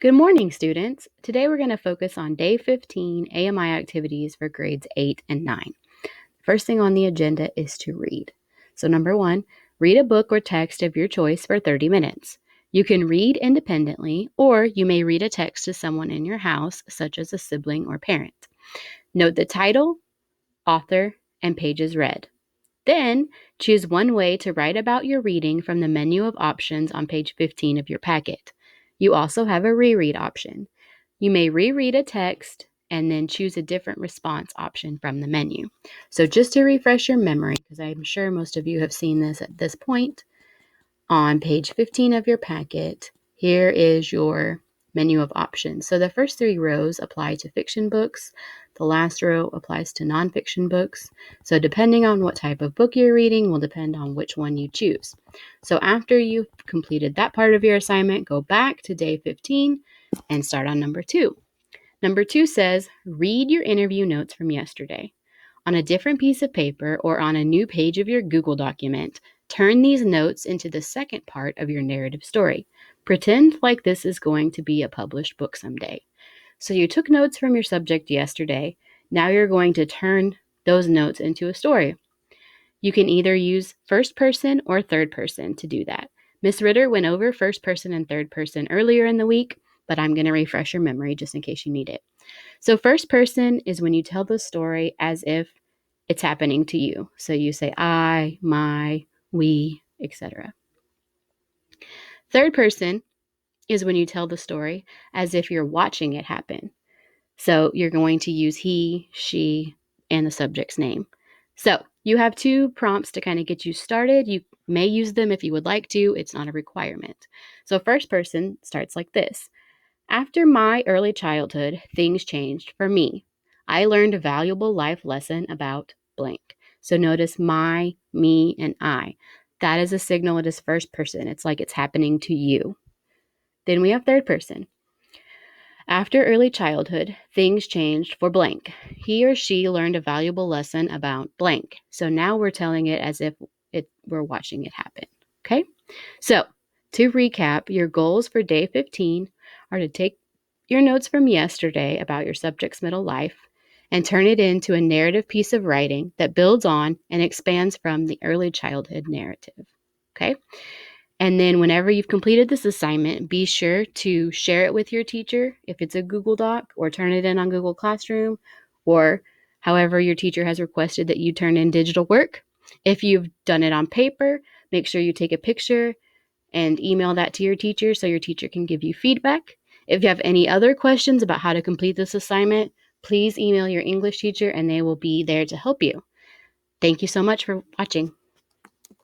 Good morning, students. Today we're going to focus on Day 15 AMI activities for grades 8 and 9. First thing on the agenda is to read. So number 1, read a book or text of your choice for 30 minutes. You can read independently, or you may read a text to someone in your house, such as a sibling or parent. Note the title, author, and pages read. Then, choose one way to write about your reading from the menu of options on page 15 of your packet. You also have a reread option. You may reread a text and then choose a different response option from the menu. So just to refresh your memory, because I'm sure most of you have seen this at this point, on page 15 of your packet, here is your menu of options. So the first 3 rows apply to fiction books. The last row applies to nonfiction books. So depending on what type of book you're reading will depend on which one you choose. So after you've completed that part of your assignment, go back to day 15 and start on number 2. Number 2 says, read your interview notes from yesterday. On a different piece of paper or on a new page of your Google document, turn these notes into the second part of your narrative story. Pretend like this is going to be a published book someday. So you took notes from your subject yesterday. Now you're going to turn those notes into a story. You can either use first person or third person to do that. Miss Ritter went over first person and third person earlier in the week, but I'm going to refresh your memory just in case you need it. So first person is when you tell the story as if it's happening to you. So you say I, my, we, etc. Third person is when you tell the story as if you're watching it happen. So you're going to use he, she, and the subject's name. So you have 2 prompts to kind of get you started. You may use them if you would like to. It's not a requirement. So first person starts like this. After my early childhood, things changed for me. I learned a valuable life lesson about blank. So notice my, me, and I. That is a signal it is first person. It's like it's happening to you. Then we have third person. After early childhood, things changed for blank. He or she learned a valuable lesson about blank. So now we're telling it as if we're watching it happen. Okay? So, to recap, your goals for day 15 are to take your notes from yesterday about your subject's middle life and turn it into a narrative piece of writing that builds on and expands from the early childhood narrative. Okay? And then whenever you've completed this assignment, be sure to share it with your teacher if it's a Google Doc, or turn it in on Google Classroom, or however your teacher has requested that you turn in digital work. If you've done it on paper, make sure you take a picture and email that to your teacher so your teacher can give you feedback. If you have any other questions about how to complete this assignment, please email your English teacher and they will be there to help you. Thank you so much for watching.